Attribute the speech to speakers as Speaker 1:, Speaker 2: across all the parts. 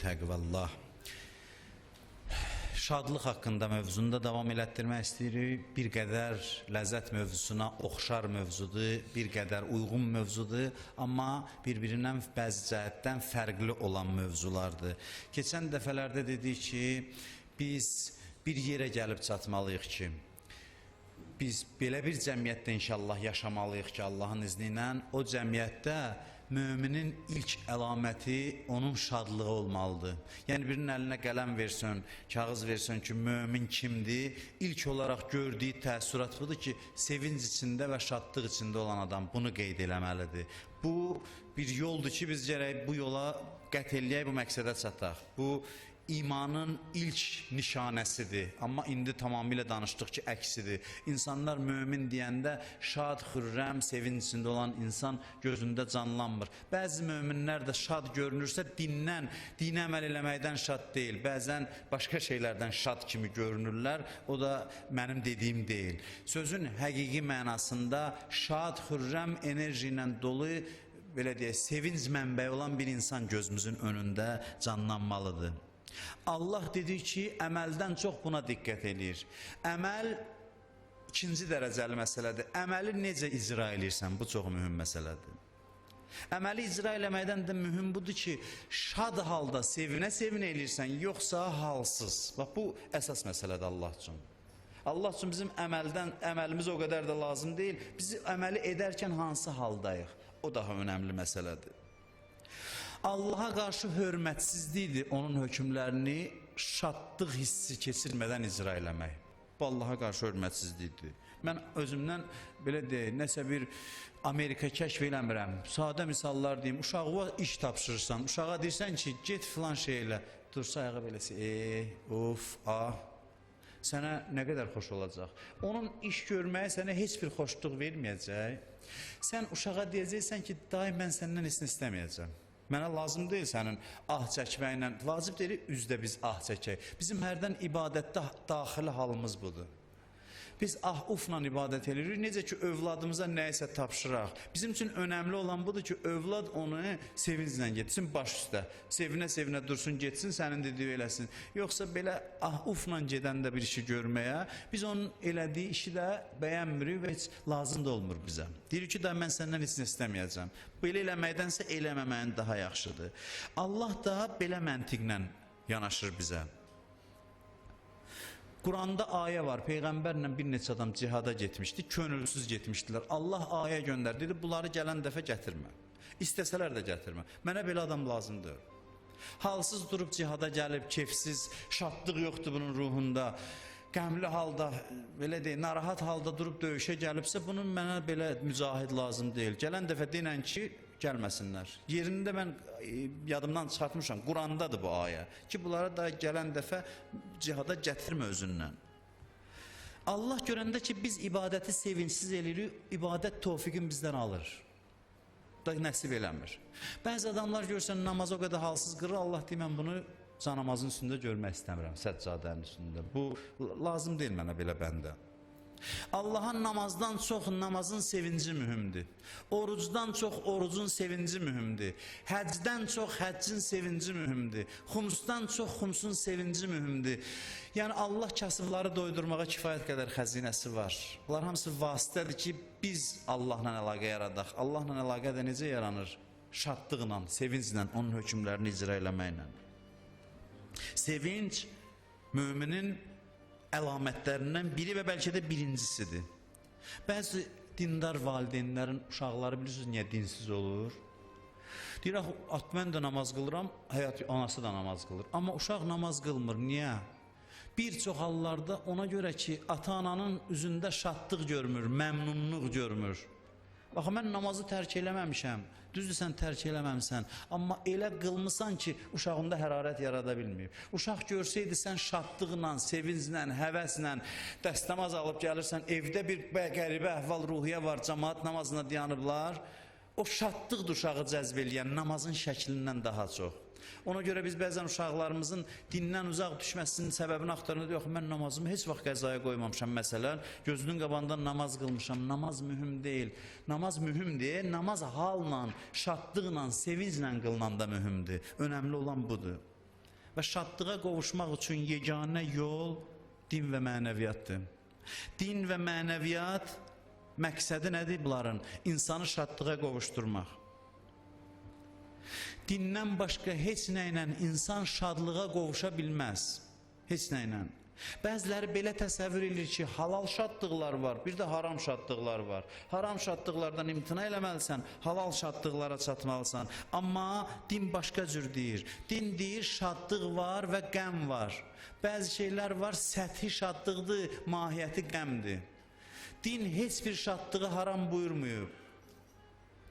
Speaker 1: təqvallah. Şadlıq haqqında mövzunda davam elətdirmək istəyirik. Bir qədər ləzzət mövzusuna oxşar mövzudur, bir qədər uyğun mövzudur, amma bir-birindən bəzi cəhətdən fərqli olan mövzulardır. Keçən dəfələrdə dedik ki, biz bir yerə gəlib çatmalıyıq ki, biz belə bir cəmiyyətdə inşallah yaşamalıyıq ki, Allahın izni ilə o cəmiyyətdə müminin ilk əlaməti onun şadlığı olmalıdır. Yəni birinin əlinə qələm versin, kağız versin ki, mümin kimdir? İlk olaraq gördüyü təəssürat budur ki, sevinç içində və şadlıq içində olan adam bunu qeyd eləməlidir. Bu bir yoldur ki, biz gərək bu yola qət eləyək, bu məqsədə çataq. Bu İmanın ilk nişanəsidir. Amma indi tamamilə danışdıq ki, əksidir. İnsanlar mömin deyəndə şad, xürrəm, sevinç içində olan insan gözündə canlanmır. Bəzi möminlər də şad görünürsə dinə əməl eləməkdən şad deyil. Bəzən başqa şeylərdən şad kimi görünürlər. O da mənim dediyim deyil. Sözün həqiqi mənasında şad, xürrəm, enerji ilə dolu, belə deyək, sevinç mənbəyi olan bir insan gözümüzün önündə canlanmalıdır. Allah dedi ki, əməldən çox buna diqqət eləyir. Əməl ikinci dərəcəli məsələdir. Əməli necə icra eləyirsən, bu çox mühüm məsələdir. Əməli icra eləməkdən də mühüm budur ki, şad halda sevinə-sevinə eləyirsən, yoxsa halsız. Bax, bu əsas məsələdir Allah üçün. Allah üçün bizim əməlimiz o qədər də lazım deyil. Biz əməli edərkən hansı haldayıq? O daha önəmli məsələdir. Allaha qarşı hörmətsizlikdir onun hökmlərini şadlıq hissi keçirmədən icra eləmək. Bu Allaha qarşı hörmətsizlikdir. Mən özümdən belə deyək, nəsə bir Amerika kəşf eləmirəm. Sadə misallar deyim, uşağa iş tapşırırsan, uşağa deyirsən ki, get filan şey elə, dursa ayağa beləsi, sənə nə qədər xoş olacaq. Onun iş görməyə sənə heç bir xoşluq verməyəcək. Sən uşağa deyəcəksən ki, daim mən səndən heç nə istəməyəcəm. Mənə lazım deyil sənin ah çəkməklə, vacib deyil üzdə biz ah çəkək. Bizim hərdən ibadətdə daxili halımız budur. Biz ufla ibadət edirik, necə ki övladımıza nəyisə tapşıraq. Bizim üçün önəmli olan budur ki, övlad onu sevinclə getsin, baş üstə. Sevinə-sevinə dursun, getsin, sənin dediyi eləsin. Yoxsa belə ufla gedən də bir işi görməyə, biz onun elədiyi işi də bəyənmirik və heç lazım da olmur bizə. Deyir ki, mən səndən heç nə istəməyəcəm. Belə eləməkdənsə eləməməyin daha yaxşıdır. Allah da belə məntiqlə yanaşır bizə. Quranda ayə var, Peyğəmbərlə bir neçə adam cihada getmişdi, könülsüz getmişdilər. Allah ayə göndər, dedi, bunları gələn dəfə gətirmə. İstəsələr də gətirmə. Mənə belə adam lazımdır. Halsız durub cihada gəlib, kefsiz, şadlıq yoxdur bunun ruhunda, qəmli halda, belə deyil, narahat halda durub döyüşə gəlibsə, bunun mənə belə mücahid lazım deyil. Gələn dəfə denən ki, gəlməsinlər. Yerində mən yadımdan çıxartmışam, Qurandadır bu ayə ki, bunlara da gələn dəfə cihada gətirmə özündən. Allah görəndə ki, biz ibadəti sevinçsiz eləyirik, ibadət tövfiqin bizdən alır. Da nəsib eləmir. Bəzi adamlar görsən namaz o qədər halsız qırır, Allah deyir, mən bunu canamazın üstündə görmək istəmirəm, səccadənin üstündə. Bu lazım deyil mənə belə bəndə. Allah'a namazdan çox namazın sevinci mühümdür. Orucdan çox orucun sevinci mühümdür. Həcdən çox həccin sevinci mühümdür. Xumsdan çox xumsun sevinci mühümdür. Yəni Allah kasıbları doydurmağa kifayət qədər xəzinəsi var. Bunlar hamısı vasitədir ki, biz Allahla əlaqə yaradaq. Allahla əlaqə də necə yaranır? Şadlıqla, sevinclə, onun hökmlərini icra eləməklə. Sevinç müminin əlamətlərindən biri və bəlkə də birincisidir. Bəzi dindar valideynlərin uşaqları bilirsiniz niyə dinsiz olur? Deyir, mən də namaz qılıram, anası da namaz qılır. Amma uşaq namaz qılmır, niyə? Bir çox hallarda ona görə ki, ata-ananın üzündə şadlıq görmür, məmnunluq görmür. Baxın, mən namazı tərk eləməmişəm, düzdür sən tərk eləməmsən, amma elə qılmısan ki, uşağında hərarət yarada bilməyib. Uşaq görsəydi sən şadlıqla, sevinclə, həvəslə dəstəmaz alıb gəlirsən, evdə bir qəribə əhval-ruhiyyə var, cəmaat namazına dayanıblar, o şadlıqdır uşağı cəzb eləyən namazın şəklindən daha çox. Ona görə biz bəzən uşaqlarımızın dindən uzaq düşməsinin səbəbini axtarırıq. Yox, mən namazımı heç vaxt qəzaya qoymamışam məsələn. Gözünün qabağında namaz qılmışam. Namaz mühüm deyil. Namaz mühümdir. Namaz halla, şadlıqla, sevinclə qılınan da mühümdir. Önəmli olan budur. və şadlığa qovuşmaq üçün yeganə yol din və mənəviyyatdır. Din və mənəviyyat məqsədi nədir bunların? İnsanı şadlığa qovuşturmaq. Dindən başqa heç nə ilə insan şadlığa qovuşa bilməz. Heç nə ilə. Bəziləri belə təsəvvür edir ki, halal şadlıqlar var, bir də haram şadlıqlar var. Haram şadlıqlardan imtina eləməlisən, halal şadlıqlara çatmalısan. Amma din başqa cür deyir. Din deyir, şadlıq var və qəm var. Bəzi şeylər var, səthi şadlıqdır, mahiyyəti qəmdir. Din heç bir şadlığı haram buyurmuyub.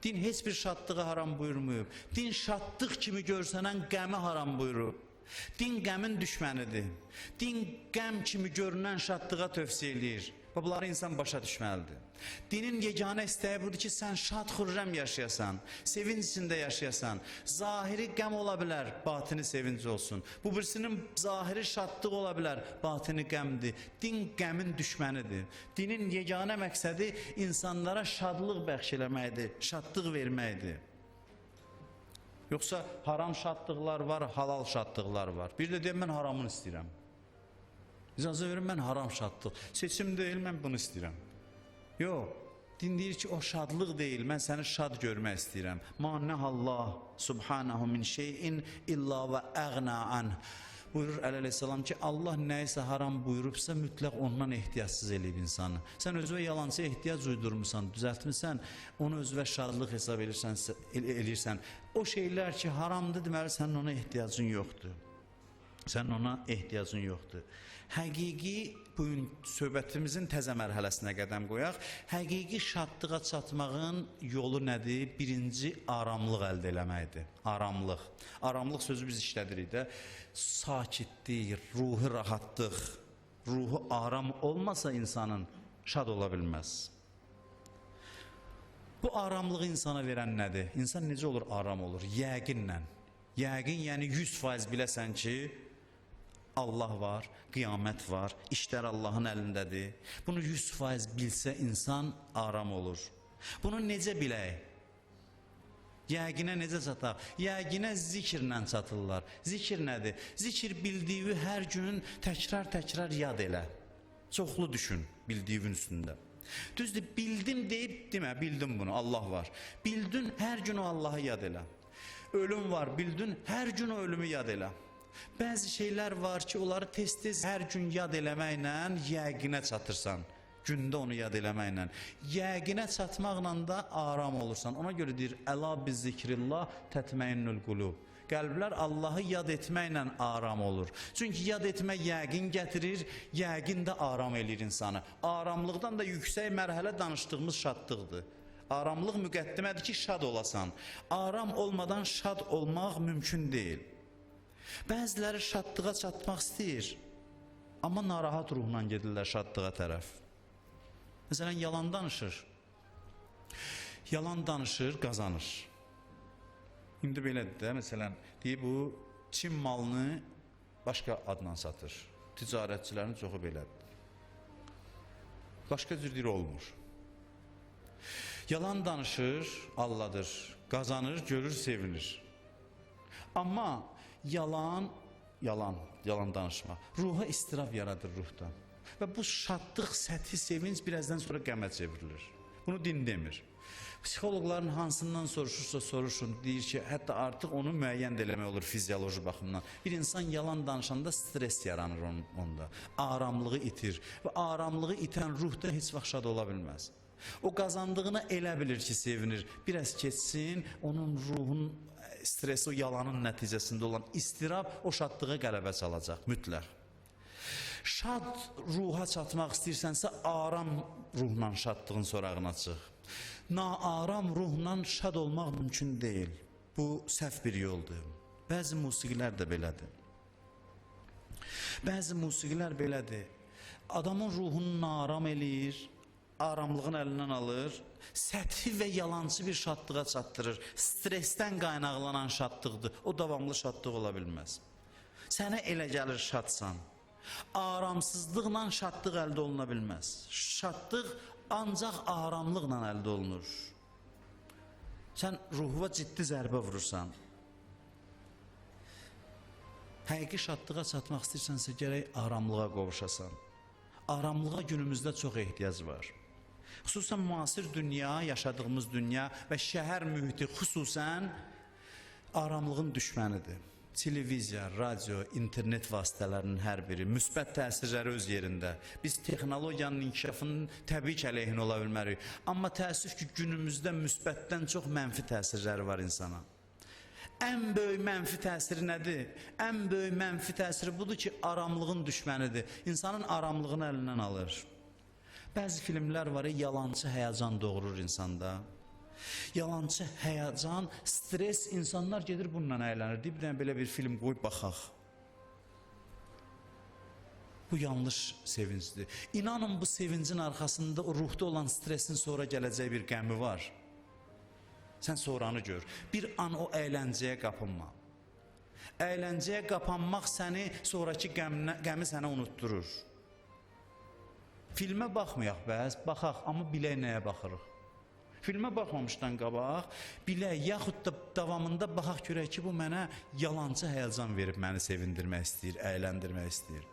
Speaker 1: Din heç bir şadlığı haram buyurmuyub. Din şadlıq kimi görsənən qəmi haram buyurub. Din qəmin düşmənidir. Din qəm kimi görünən şadlığa tövsiyə eləyir. Bunları insan başa düşməlidir. Dinin yeganə istəyi budur ki, sən şad xürrəm yaşayasan, sevinç içində yaşayasan. Zahiri qəm ola bilər, batini sevinç olsun. Bu birisinin zahiri şadlıq ola bilər, batini qəmdir. Din qəmin düşmənidir. Dinin yeganə məqsədi insanlara şadlıq bəxş eləməkdir, şadlıq verməkdir. Yoxsa haram şadlıqlar var, halal şadlıqlar var. Bir də deyəm, mən haramını istəyirəm. İcazə verin, mən haram şadlıq. Seçim deyil, mən bunu istəyirəm. Yox, din deyir ki, o şadlıq deyil, mən səni şad görmək istəyirəm. Ma nəhallah subhanahu min şeyin illa və əğna anh. Buyurur əleyhissalam ki, Allah nəyisə haram buyurubsa mütləq ondan ehtiyatsız eləyib insanı. Sən özünə yalancı ehtiyac uydurmuşsan, düzəltmirsən, onu özünə şadlıq hesab eləyirsən. O şeylər ki, haramdır, deməli sənin ona ehtiyacın yoxdur. Sənin ona ehtiyacın yoxdur. Həqiqi, bugün söhbətimizin təzə mərhələsinə qədəm qoyaq. Həqiqi şadlığa çatmağın yolu nədir? Birinci, aramlıq əldə eləməkdir. Aramlıq. Aramlıq sözü biz işlədirik də. Sakitlik, ruhu rahatlıq, ruhu aram olmasa insanın şad ola bilməz. Bu aramlığı insana verən nədir? İnsan necə olur aram olur? Yəqinlə. Yəqin, yəni 100% biləsən ki, Allah var, qiyamət var, işlər Allahın əlindədir. Bunu 100% bilsə insan aram olur. Bunu necə bilək? Yəqinə necə çataq? Yəqinə zikirlə çatırlar. Zikir nədir? Zikir bildiyi hər gün təkrar yad elə. Çoxlu düşün bildiyin üstündə. Düzdür, bildim deyib demə, bildim bunu, Allah var. Bildin, hər gün o Allahı yad elə. Ölüm var, bildin, hər gün o ölümü yad elə. Bəzi şeylər var ki, onları tez-tez hər gün yad eləməklə yəqinə çatırsan. Gündə onu yad eləməklə. Yəqinə çatmaqla da aram olursan. Ona görə deyir, əla biz zikrillah tətməinnül qulub. Qəlblər Allahı yad etməklə aram olur. Çünki yad etmək yəqin gətirir, yəqin də aram eləyir insanı. Aramlıqdan da yüksək mərhələ danışdığımız şadlıqdır. Aramlıq müqəddimədir ki, şad olasan. Aram olmadan şad olmaq mümkün deyil. Bəziləri şadlığa çatmaq istəyir, amma narahat ruhla gedirlər şadlığa tərəf. Məsələn, yalan danışır. Yalan danışır, qazanır. İndi belədir də, məsələn, deyir, bu Çin malını başqa adla satır. Ticarətçilərin çoxu belədir. Başqa cür deyir, olmur. Yalan danışır, alladır, qazanır, görür, sevinir. Amma yalan danışma. Ruha istirab yaradır ruhdan. Və bu şadlıq, səthi, sevinç birazdan sonra qəmə çevrilir. Bunu din demir. Psixoloqların hansından soruşursa soruşun, deyir ki, hətta artıq onu müəyyən də eləmək olur fizioloji baxımdan. Bir insan yalan danışanda stres yaranır onda. Aramlığı itir və aramlığı itən ruhda heç vaxt şad ola bilməz. O qazandığına elə bilir ki, sevinir. Biraz keçsin, onun ruhun stresi, o yalanın nəticəsində olan istirab o şadlığa qələbə çalacaq, mütləq. Şad ruha çatmaq istəyirsənsə, aram ruhla şadlığın sorağına çıx. Naaram ruhla şad olmaq mümkün deyil. Bu səhv bir yoldur. Bəzi musiqilər də belədir. Bəzi musiqilər belədir. Adamın ruhunu naaram eləyir, aramlığın əlindən alır, səthi və yalancı bir şadlığa çatdırır. Stresdən qaynaqlanan şadlıqdır. O davamlı şadlıq ola bilməz. Sənə elə gəlir şadsan. Aramsızlıqla şadlıq əldə oluna bilməz. Şadlıq ancaq aramlıqla əldə olunur. Sən ruhuna ciddi zərbə vurursan. Həqiqi şadlığa çatmaq istəyirsənsə gərək aramlığa qovuşasan. Aramlığa günümüzdə çox ehtiyac var. Xüsusən müasir dünya, yaşadığımız dünya və şəhər mühiti xüsusən aramlığın düşmənidir. Televiziya, radio, internet vasitələrinin hər biri müsbət təsirləri öz yerində. Biz texnologiyanın inkişafının təbii ki, əleyhinə ola bilmərik. Amma təəssüf ki, günümüzdə müsbətdən çox mənfi təsirləri var insana. Ən böyük mənfi təsiri nədir? Ən böyük mənfi təsiri budur ki, aramlığın düşmənidir. İnsanın aramlığını əlindən alır. Bəzi filmlər var, yalançı həyəcan doğurur insanda. Yalançı həyəcan, stres, insanlar gedir bununla əylənir. Bir dənə belə bir film qoy, baxaq. Bu yanlış sevincdir. İnanın bu sevincin arxasında o ruhda olan stresin sonra gələcək bir qəmi var. Sən sonranı gör. Bir an o əyləncəyə qapınma. Əyləncəyə qapanmaq səni sonraki qəmi sənə unutturur. Filmə baxmayaq bəs, baxaq, amma bilək nəyə baxırıq. Filmə baxmamışdan qabaq, bilək, yaxud da davamında baxaq görək ki, bu mənə yalancı həyəcan verib məni sevindirmək istəyir, əyləndirmək istəyir.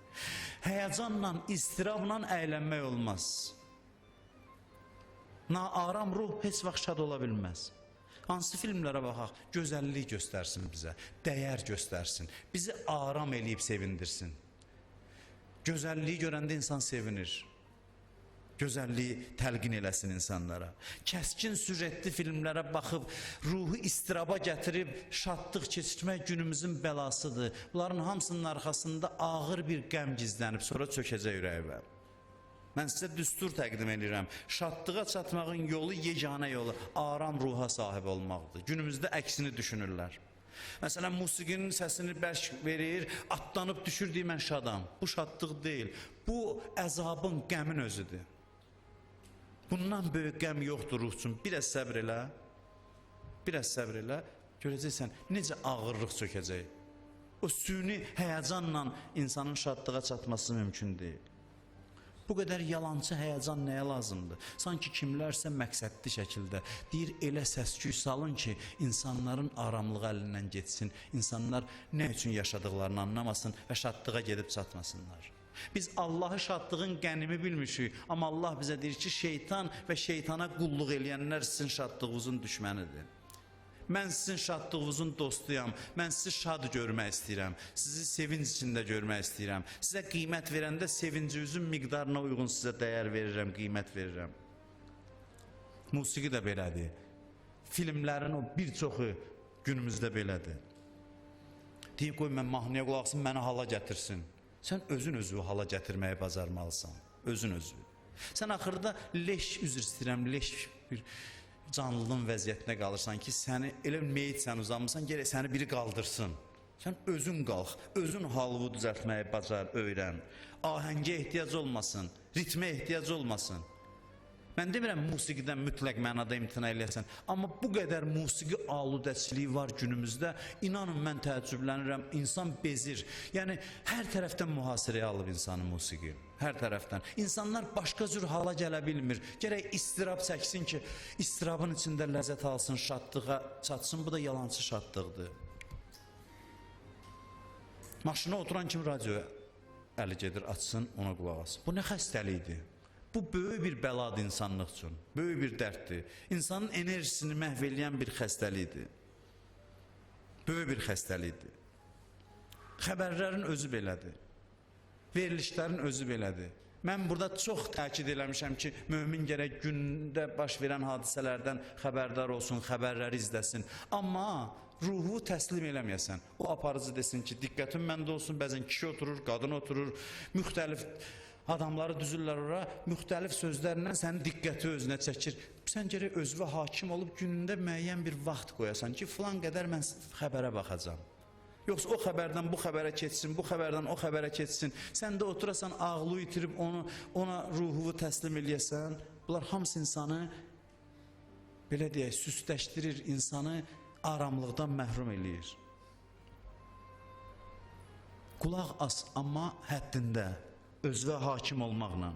Speaker 1: Həyəcanla, istirabla əylənmək olmaz. Naaram ruh heç vaxt şad ola bilməz. Hansı filmlərə baxaq, gözəllik göstərsin bizə, dəyər göstərsin, bizi aram eləyib sevindirsin. Gözəlliyi görəndə insan sevinir. Gözəlliyi təlqin eləsin insanlara. Kəskin süjetli filmlərə baxıb, ruhu istiraba gətirib, şadlıq keçirmək günümüzün bəlasıdır. Bunların hamısının arxasında ağır bir qəm gizlənib, sonra çökəcək ürəyivə. Mən sizə düstur təqdim edirəm. Şadlığa çatmağın yolu, yeganə yolu, aram ruha sahib olmaqdır. Günümüzdə əksini düşünürlər. Məsələn, musiqinin səsini bərk verir, atlanıb düşür deyir, mən şadam. Bu şadlıq deyil, bu əzabın, qəmin özüdür. Bundan böyük qəm yoxdur ruh üçün. Biraz səbr elə, biraz səbr elə, görəcəksən necə ağırlıq çökəcək. O süni həyəcanla insanın şadlığa çatması mümkün deyil. Bu qədər yalançı həyəcan nəyə lazımdır? Sanki kimlərsə məqsədli şəkildə deyir, elə səs-küy salın ki, insanların aramlığı əlindən getsin, insanlar nə üçün yaşadıqlarını anlamasın və şadlığa gedib çatmasınlar. Biz Allahı şadlığın qənimi bilmişik, amma Allah bizə deyir ki, şeytan və şeytana qulluq eləyənlər sizin şadlığınızın düşmənidir. Mən sizin şadlığınızın dostuyam, mən sizi şad görmək istəyirəm, sizi sevinç içində görmək istəyirəm. Sizə qiymət verəndə sevincinizin miqdarına uyğun sizə dəyər verirəm, qiymət verirəm. Musiqi də belədir. Filmlərin o bir çoxu günümüzdə belədir. Deyib, qoy mən mahnıya qulaq asım, məni hala gətirsin. Sən özün-özü hala gətirməyi bacarmalısan, özün-özü. Sən axırda leş, üzr istəyirəm, leş bir canlılığın vəziyyətinə qalırsan ki, səni elə meyit sən uzanmısan, gərək səni biri qaldırsın. Sən özün qalx, özün halını düzəltməyi bacar, öyrən. Ahəngə ehtiyac olmasın, ritmə ehtiyac olmasın. Mən demirəm musiqidən mütləq mənada imtina eləyəsən, amma bu qədər musiqi aludəçiliyi var günümüzdə, inanın mən təəccüblənirəm, insan bezir. Yəni, hər tərəfdən mühasirəyə alıb insanı musiqi, hər tərəfdən. İnsanlar başqa cür hala gələ bilmir, gərək istirab çəksin ki, istirabın içində ləzzət alsın, şadlığa çatsın, bu da yalançı şadlıqdır. Maşına oturan kimi radioya əli gedir, açsın, ona qulaq asın. Bu nə xəstəlikdir? Bu böyük bir bəladır insanlıq üçün, böyük bir dərddir. İnsanın enerjisini məhv eləyən bir xəstəlikdir. Böyük bir xəstəlikdir. Xəbərlərin özü belədir. Verilişlərin özü belədir. Mən burada çox təkid eləmişəm ki, mömin gərək gündə baş verən hadisələrdən xəbərdar olsun, xəbərləri izləsin. Amma ruhu təslim eləməyəsən. O aparıcı desin ki, diqqətin məndə olsun, bəzən kişi oturur, qadın oturur, müxtəlif adamları düzürlər ora, müxtəlif sözlərlə sənin diqqəti özünə çəkir. Sən gərək özünə hakim olub günündə müəyyən bir vaxt qoyasan ki, filan qədər mən xəbərə baxacam. Yoxsa o xəbərdən bu xəbərə keçsin, bu xəbərdən o xəbərə keçsin. Sən də oturasan, ağlı itirib ona ruhunu təslim eləyəsən. Bunlar hamısı insanı, belə deyək, süsləşdirir, insanı aramlıqdan məhrum eləyir. Qulaq as, amma həddində. Özünə hakim olmaqla.